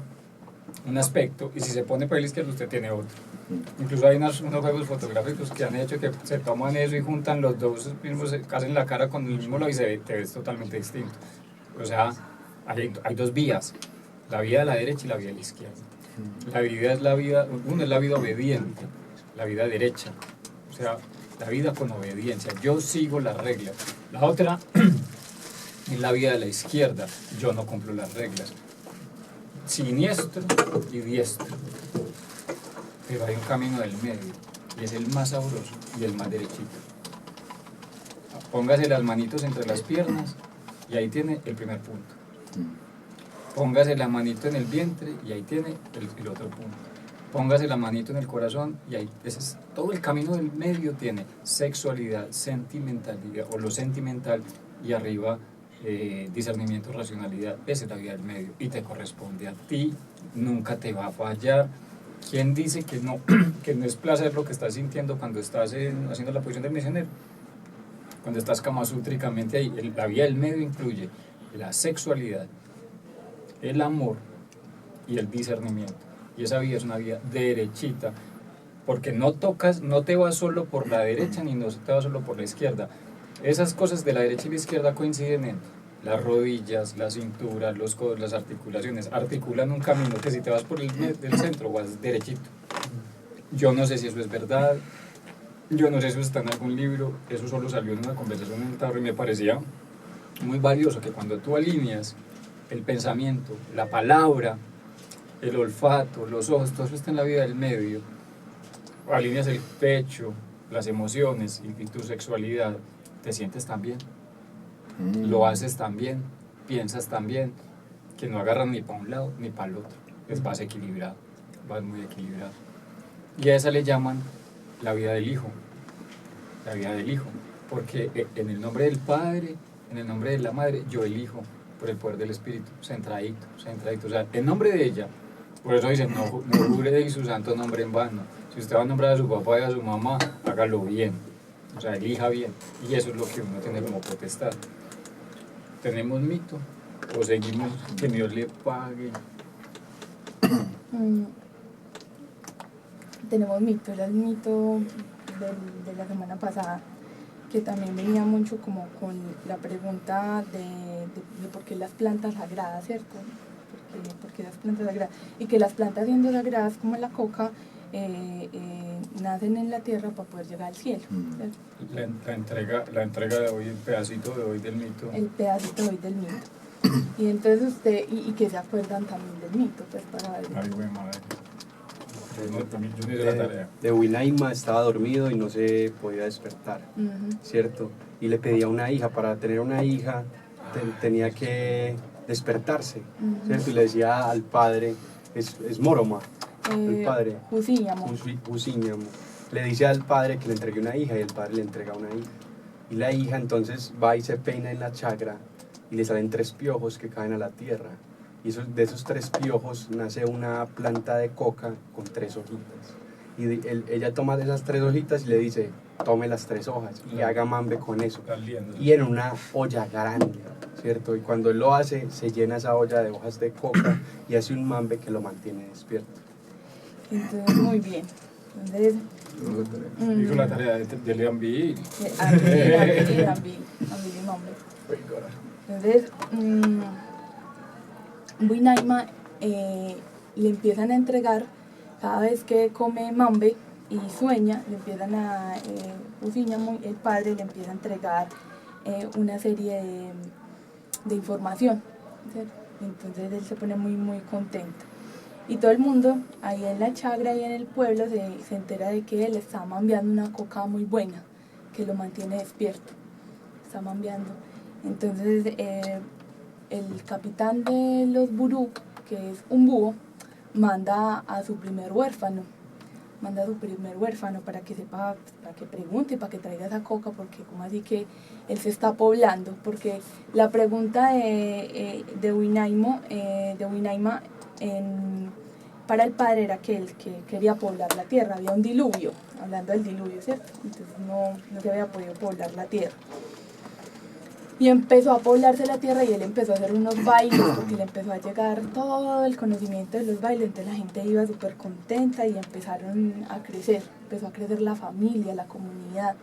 un aspecto, y si se pone por el izquierdo, usted tiene otro. Incluso hay unos juegos fotográficos que han hecho que se toman eso y juntan los dos mismos, hacen la cara con el mismo lado y te ves totalmente distinto. O sea, hay dos vías, la vía de la derecha y la vía de la izquierda. La vida es la vida, uno es la vida obediente, la vida derecha, o sea, la vida con obediencia, yo sigo las reglas. La otra es la vida de la izquierda, yo no cumplo las reglas. Siniestro y diestro. Pero hay un camino del medio, y es el más sabroso y el más derechito. Póngase las manitos entre las piernas y ahí tiene el primer punto. Póngase la manito en el vientre y ahí tiene el otro punto. Póngase la manito en el corazón y ahí, ese es todo el camino del medio, tiene sexualidad, sentimentalidad o lo sentimental, y arriba discernimiento, racionalidad. Esa es la vida del medio y te corresponde a ti, nunca te va a fallar. ¿Quién dice que no, que no es placer lo que estás sintiendo cuando estás haciendo la posición del misionero? Cuando estás kamasútricamente ahí, la vida del medio incluye la sexualidad, el amor y el discernimiento. Y esa vida es una vida derechita, porque no te vas solo por la derecha ni no te vas solo por la izquierda. Esas cosas de la derecha y la izquierda coinciden en las rodillas, la cintura, los codos, las articulaciones. Articulan un camino que si te vas por el centro vas derechito. Yo no sé si eso es verdad, yo no sé si eso está en algún libro, eso solo salió en una conversación en el tarro y me parecía muy valioso que cuando tú alineas el pensamiento, la palabra, el olfato, los ojos, todo eso está en la vida del medio, alineas el pecho, las emociones y tu sexualidad, te sientes tan bien, lo haces tan bien, piensas tan bien, que no agarran ni para un lado ni para el otro, vas equilibrado, vas muy equilibrado. Y a esa le llaman la vida del hijo, porque en el nombre del Padre, en el nombre de la Madre, yo elijo por el poder del Espíritu, centradito, o sea, en nombre de ella. Por eso dicen, no jure de su santo nombre en vano. Si usted va a nombrar a su papá y a su mamá, hágalo bien, o sea, elija bien, y eso es lo que uno tiene como potestad. ¿Tenemos mito o seguimos que Dios le pague?
Tenemos mito, era el mito de la semana pasada, que también venía mucho como con la pregunta de por qué las plantas sagradas, ¿cierto? ¿Por qué las plantas sagradas? Y que las plantas siendo sagradas como la coca nacen en la tierra para poder llegar al cielo.
La entrega de hoy, el pedacito de hoy del mito.
El pedacito de hoy del mito. Y entonces usted, y que se acuerdan también del mito, pues para ver.
Ay, güey, madre. Yo no hice la tarea.
De Winaima estaba dormido y no se podía despertar, ¿cierto? Y le pedía una hija. Para tener una hija tenía que despertarse, ¿cierto? Y le decía al padre, es Moroma, el padre, Jusíñamo, le dice al padre que le entregue una hija y el padre le entrega una hija. Y la hija entonces va y se peina en la chagra y le salen 3 piojos que caen a la tierra. y de esos 3 piojos nace una planta de coca con 3 hojitas. Y ella toma de esas 3 hojitas y le dice, tome las 3 hojas y haga mambe con eso. Y en una olla grande, ¿cierto? Y cuando él lo hace, se llena esa olla de hojas de coca y hace un mambe que lo mantiene despierto.
Entonces, muy bien. Entonces,
Dijo la tarea de Leon Bill.
Ambil y mambe. Entonces, Buinaima le empiezan a entregar, cada vez que come mambe y sueña, le empiezan a, el padre le empieza a entregar una serie de información, ¿cierto? Entonces él se pone muy muy contento. Y todo el mundo ahí en la chagra y en el pueblo se entera de que él está mambeando una coca muy buena, que lo mantiene despierto, está mambeando. Entonces el capitán de los burú, que es un búho, manda a su primer huérfano para que sepa, para que pregunte, para que traiga esa coca, porque como así que él se está poblando, porque la pregunta de Buinaima para el padre era que él que quería poblar la tierra, había un diluvio, hablando del diluvio, ¿cierto? Entonces no se había podido poblar la tierra. Y empezó a poblarse la tierra y él empezó a hacer unos bailes, porque le empezó a llegar todo el conocimiento de los bailes, entonces la gente iba súper contenta y empezaron a crecer, empezó a crecer la familia, la comunidad.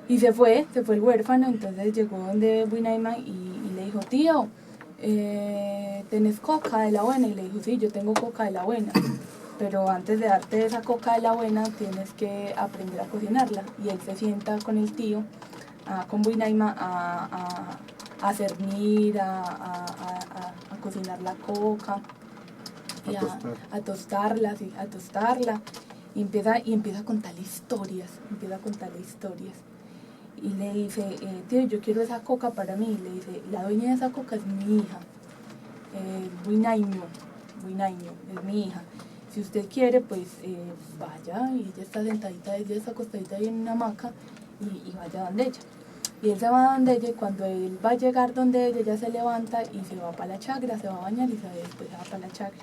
Y se fue el huérfano, entonces llegó donde Buinaima y le dijo, tío, ¿tenés coca de la buena? Y le dijo, sí, yo tengo coca de la buena, pero antes de darte esa coca de la buena tienes que aprender a cocinarla. Y él se sienta con el tío, con Buinaima, a cernir, a cocinar la coca, y a tostarla, sí, a tostarla. Y empieza a contarle historias, Y le dice, tío, yo quiero esa coca para mí. Y le dice, la dueña de esa coca es mi hija, Buinaño, es mi hija. Si usted quiere, pues vaya, y ella está sentadita, ella está acostadita ahí en una hamaca, y vaya donde ella. Y él se va donde ella, y cuando él va a llegar donde ella se levanta y se va para la chagra, se va a bañar y después se va para la chagra.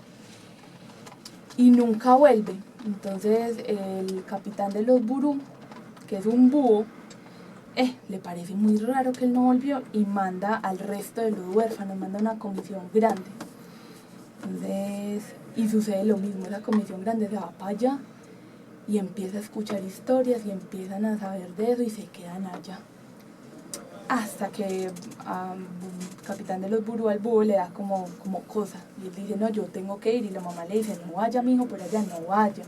Y nunca vuelve. Entonces el capitán de los burú, que es un búho, le parece muy raro que él no volvió y manda al resto de los huérfanos, manda una comisión grande. Entonces, y sucede lo mismo, esa comisión grande se va para allá y empieza a escuchar historias y empiezan a saber de eso y se quedan allá. Hasta que capitán de los burú al búho le da como cosa y él dice, no, yo tengo que ir, y la mamá le dice, no vaya mijo por allá, no vaya,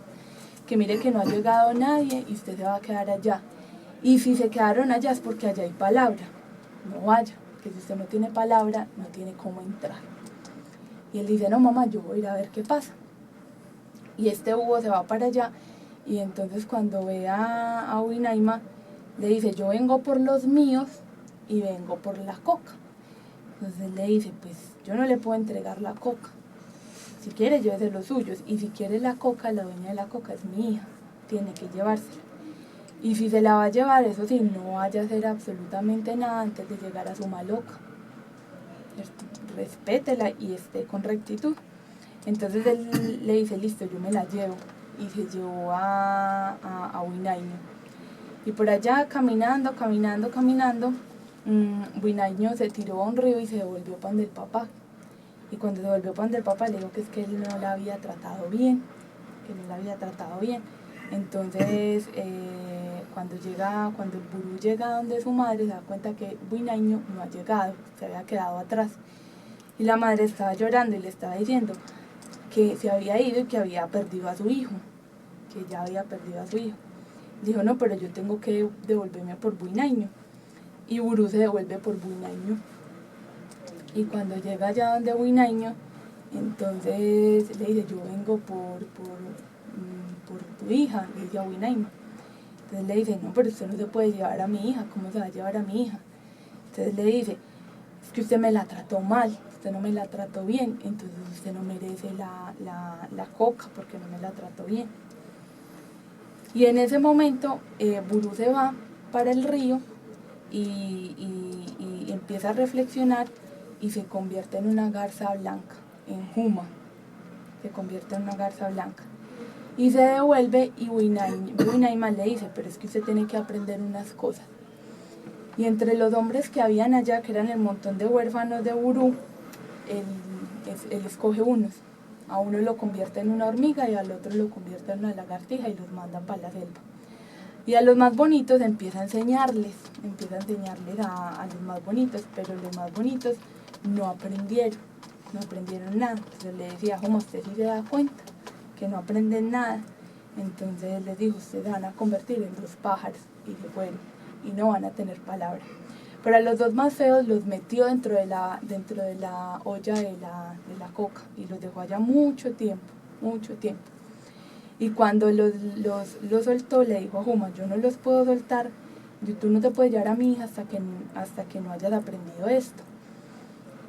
que mire que no ha llegado nadie y usted se va a quedar allá, y si se quedaron allá es porque allá hay palabra, no vaya, que si usted no tiene palabra no tiene cómo entrar. Y él dice, no mamá, yo voy a ir a ver qué pasa. Y este búho se va para allá, y entonces cuando ve a Buinaima le dice, yo vengo por los míos y vengo por la coca. Entonces él le dice, pues yo no le puedo entregar la coca, si quiere llévese los suyos, y si quiere la coca, la dueña de la coca es mi hija, tiene que llevársela. Y si se la va a llevar, eso sí, no vaya a hacer absolutamente nada antes de llegar a su maloca, respétela y esté con rectitud. Entonces él le dice, listo, yo me la llevo, y se llevó a Buinaño. Y por allá caminando, Buinaño se tiró a un río y se devolvió pan del papá. Y cuando se volvió pan del papá le dijo que es que él no la había tratado bien, Entonces cuando el burú llega donde su madre, se da cuenta que Buinaño no ha llegado, se había quedado atrás. Y la madre estaba llorando y le estaba diciendo que se había ido y que había perdido a su hijo, que ya había perdido a su hijo. Dijo, no, pero yo tengo que devolverme por Buinaño. Y Burú se devuelve por Buinaño. Y cuando llega allá donde Buinaño, entonces le dice, yo vengo por tu hija, le dice a Buinaima. Entonces le dice, no, pero usted no se puede llevar a mi hija, ¿cómo se va a llevar a mi hija? Entonces le dice, es que usted me la trató mal, usted no me la trató bien, entonces usted no merece la coca porque no me la trató bien. Y en ese momento Burú se va para el río y empieza a reflexionar y se convierte en una garza blanca, en Juma, se convierte en una garza blanca. Y se devuelve y Huinaima le dice, pero es que usted tiene que aprender unas cosas. Y entre los hombres que habían allá, que eran el montón de huérfanos de Burú, él escoge unos. A uno lo convierte en una hormiga y al otro lo convierte en una lagartija y los manda para la selva. Y a los más bonitos empieza a enseñarles a los más bonitos, pero los más bonitos no aprendieron nada. Entonces le decía, como usted sí se da cuenta que no aprenden nada. Entonces les dijo, ustedes se van a convertir en 2 pájaros, y se fueron, y no van a tener palabra. Pero a los 2 más feos los metió dentro de la olla de la coca, y los dejó allá mucho tiempo. Y cuando los soltó, le dijo a Juma, yo no los puedo soltar, tú no te puedes llevar a mi hija hasta que no hayas aprendido esto.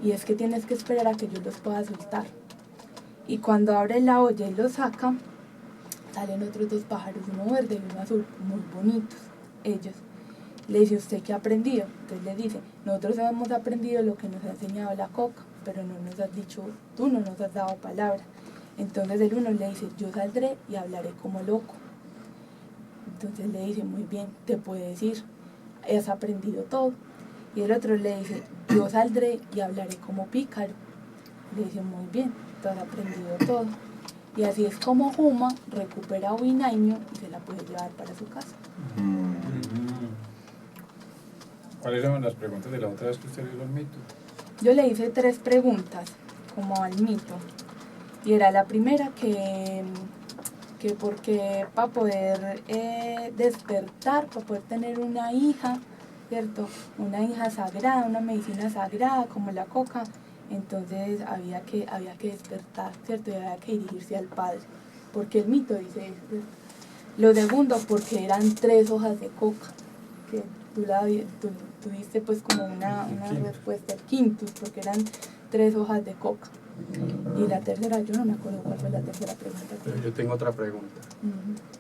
Y es que tienes que esperar a que yo los pueda soltar. Y cuando abre la olla y los saca, salen otros 2 pájaros, uno verde y uno azul, muy bonitos, ellos. Le dice, ¿usted qué ha aprendido? Entonces le dice, nosotros hemos aprendido lo que nos ha enseñado la coca, pero no nos has dicho, tú no nos has dado palabra. Entonces el uno le dice, yo saldré y hablaré como loco. Entonces le dice, muy bien, te puedes ir, has aprendido todo. Y el otro le dice, yo saldré y hablaré como pícaro. Le dice, muy bien, tú has aprendido todo. Y así es como Juma recupera a Huinaño y se la puede llevar para su casa.
¿Cuáles eran las preguntas de la otra vez que usted hizo al mito?
Yo le hice 3 preguntas, como al mito. Y era la primera que porque para poder despertar, para poder tener una hija, ¿cierto? Una hija sagrada, una medicina sagrada como la coca, entonces había que despertar, ¿cierto? Y había que dirigirse al Padre, porque el mito dice eso, ¿cierto? Lo segundo, porque eran 3 hojas de coca, que tú diste pues como una respuesta, el quintus, porque eran 3 hojas de coca. Y la tercera, yo no me acuerdo cuál fue la tercera pregunta.
Yo tengo otra pregunta.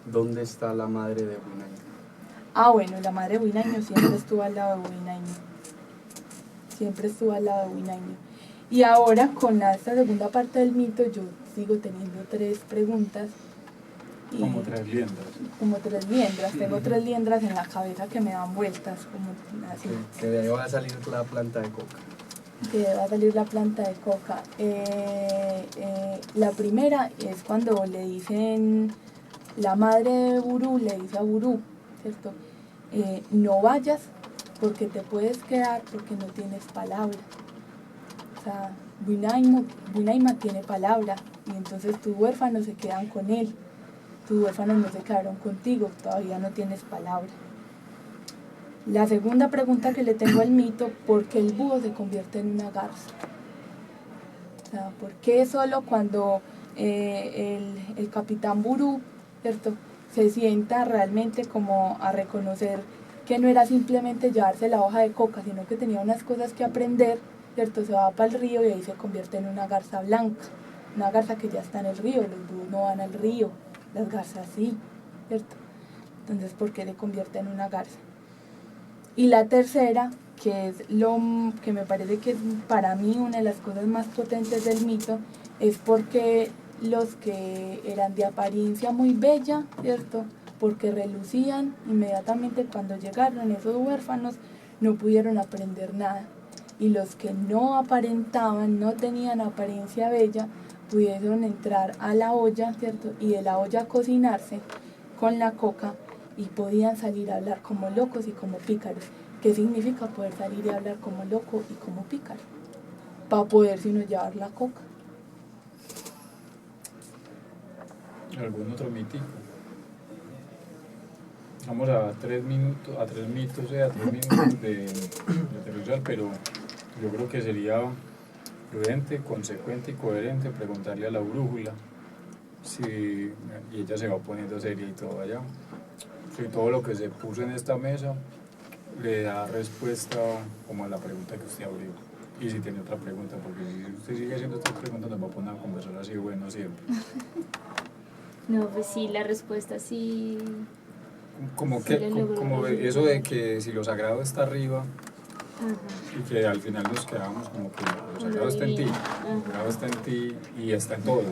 ¿Dónde está la madre de Huinaño?
Bueno, la madre de Huinaño siempre estuvo al lado de Huinaño. Y ahora, con esta segunda parte del mito, yo sigo teniendo 3 preguntas.
Como 3 liendras.
Como 3 liendras. Tengo 3 liendras en la cabeza que me dan vueltas, como así.
Que de ahí va a salir la planta de coca.
La primera es cuando le dicen, la madre de Burú le dice a Burú, ¿cierto? No vayas porque te puedes quedar porque no tienes palabra. O sea, Huinaima tiene palabra y entonces tus huérfanos se quedan con él. Tus huérfanos no se quedaron contigo, todavía no tienes palabra. La segunda pregunta que le tengo al mito, ¿por qué el búho se convierte en una garza? O sea, ¿por qué solo cuando el capitán Burú, ¿cierto?, se sienta realmente como a reconocer que no era simplemente llevarse la hoja de coca, sino que tenía unas cosas que aprender, ¿cierto?, se va para el río y ahí se convierte en una garza blanca, una garza que ya está en el río, los búhos no van al río, las garzas sí, ¿cierto? Entonces, ¿por qué se convierte en una garza? Y la tercera, que es lo que me parece que es para mí una de las cosas más potentes del mito, es porque los que eran de apariencia muy bella, ¿cierto?, porque relucían inmediatamente cuando llegaron esos huérfanos, no pudieron aprender nada. Y los que no aparentaban, no tenían apariencia bella, pudieron entrar a la olla, ¿cierto?, y de la olla cocinarse con la coca, y podían salir a hablar como locos y como pícaros. ¿Qué significa poder salir y hablar como loco y como pícaro? Para poder sino llevar la coca.
¿Algún otro mítico? Vamos a 3 minutos, a 3 mitos de aterrizar, pero yo creo que sería prudente, consecuente y coherente preguntarle a la brújula si, y ella se va poniendo seria y todo allá, si todo lo que se puso en esta mesa le da respuesta como a la pregunta que usted abrió. Y si tiene otra pregunta, porque si usted sigue haciendo otras preguntas nos va a poner a conversar así, bueno, siempre.
No, pues sí, la respuesta sí.
Como
Sí,
que,
lo
como
logró.
eso de que si lo sagrado está arriba,
Ajá.
y que al final nos quedamos como que lo
Con lo
sagrado está en ti,
divino.
lo sagrado está en ti y está en todo.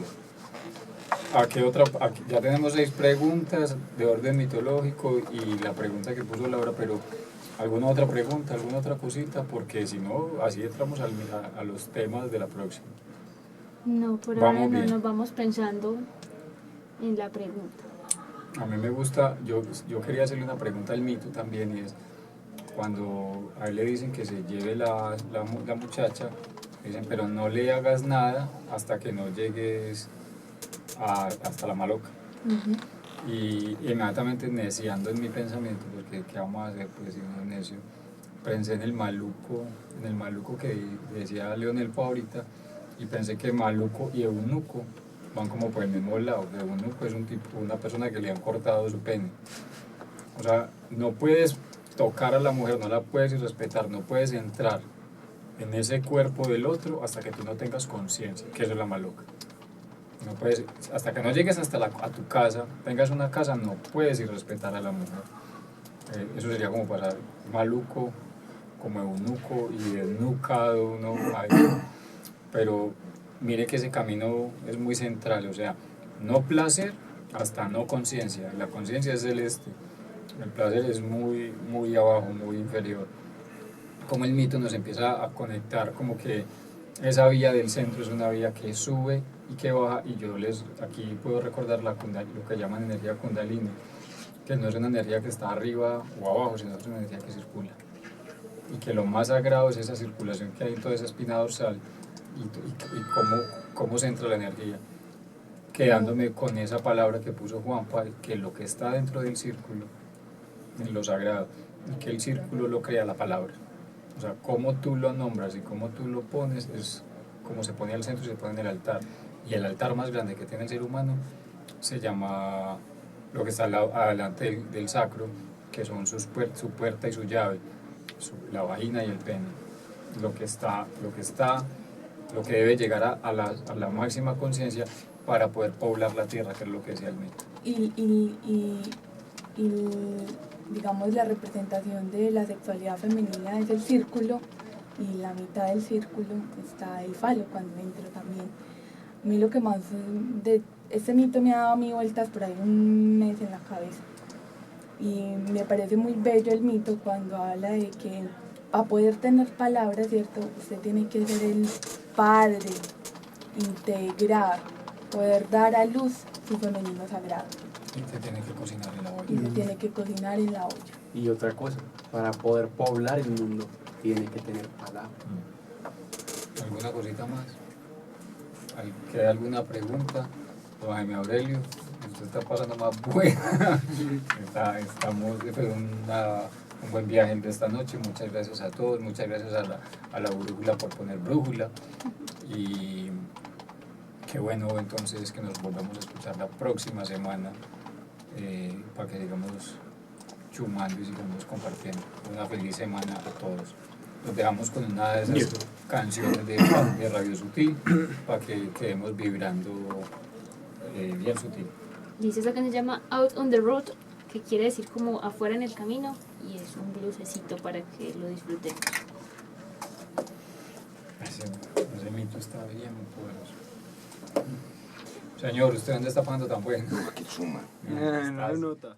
¿A qué otra? Ya tenemos 6 preguntas de orden mitológico y la pregunta que puso Laura, pero ¿alguna otra pregunta, alguna otra cosita? Porque si no, así entramos a los temas de la próxima.
No, por
Vamos
ahora no
bien.
nos vamos pensando en la pregunta.
A mí me gusta, yo quería hacerle una pregunta al mito también y es, cuando a él le dicen que se lleve la muchacha, dicen, pero no le hagas nada hasta que no llegues hasta la maloca. Y inmediatamente neciando en mi pensamiento, porque ¿qué vamos a hacer? Pues si uno es necio, pensé en el maluco que decía Leonel ahorita, y pensé que maluco y eunuco van como por el mismo lado. Eunuco es una persona que le han cortado su pene. O sea, no puedes tocar a la mujer, no la puedes irrespetar, no puedes entrar en ese cuerpo del otro hasta que tú no tengas conciencia, que eso es la maloca. No puedes, hasta que no llegues a tu casa, tengas una casa, no puedes irrespetar a la mujer. Eso sería como pasar maluco, como eunuco y desnucado, ¿no? Ahí. Pero mire que ese camino es muy central, o sea, no placer hasta no conciencia. La conciencia es celeste, el placer es muy, muy abajo, muy inferior. Como el mito nos empieza a conectar, como que esa vía del centro es una vía que sube y que baja, y yo aquí puedo recordar lo que llaman energía kundalini, que no es una energía que está arriba o abajo, sino es una energía que circula. Y que lo más sagrado es esa circulación que hay en toda esa espina dorsal y cómo se entra la energía. Quedándome con esa palabra que puso Juanpa, que lo que está dentro del círculo, en lo sagrado, y que el círculo lo crea la palabra. O sea, cómo tú lo nombras y cómo tú lo pones es como se pone al centro y se pone en el altar. Y el altar más grande que tiene el ser humano se llama lo que está adelante del sacro, que son su puerta y su llave, la vagina y el pene. Lo que debe llegar a la máxima conciencia para poder poblar la tierra, que es lo que decía el mito.
Y digamos la representación de la sexualidad femenina es el círculo, y la mitad del círculo está el falo cuando entra también. A mí lo que más de este mito me ha dado a mí vueltas por ahí un mes en la cabeza, y me parece muy bello el mito cuando habla de que para poder tener palabras, ¿cierto? Usted tiene que ser el padre, integrar, poder dar a luz su femenino sagrado.
Y se tiene que cocinar en la olla.
Y se tiene que cocinar en la olla.
Y otra cosa, para poder poblar el mundo, tiene que tener palabra.
¿Alguna cosita más? ¿Queda alguna pregunta? Don Jaime Aurelio, usted está pasando más buena. Fue un buen viaje de esta noche. Muchas gracias a todos, muchas gracias a la brújula por poner brújula. Y qué bueno entonces que nos volvamos a escuchar la próxima semana, para que sigamos chumando y sigamos compartiendo. Una feliz semana a todos. Nos dejamos con una de esas canciones de Radio Sutil para que quedemos vibrando bien sutil.
Dice, esa canción se llama Out on the Road, que quiere decir como afuera en el camino, y es un bluesecito para que lo disfruten.
Ese mito está bien poderoso. Señor, ¿usted dónde está pasando tan bueno?
Qué chuma.
No nota.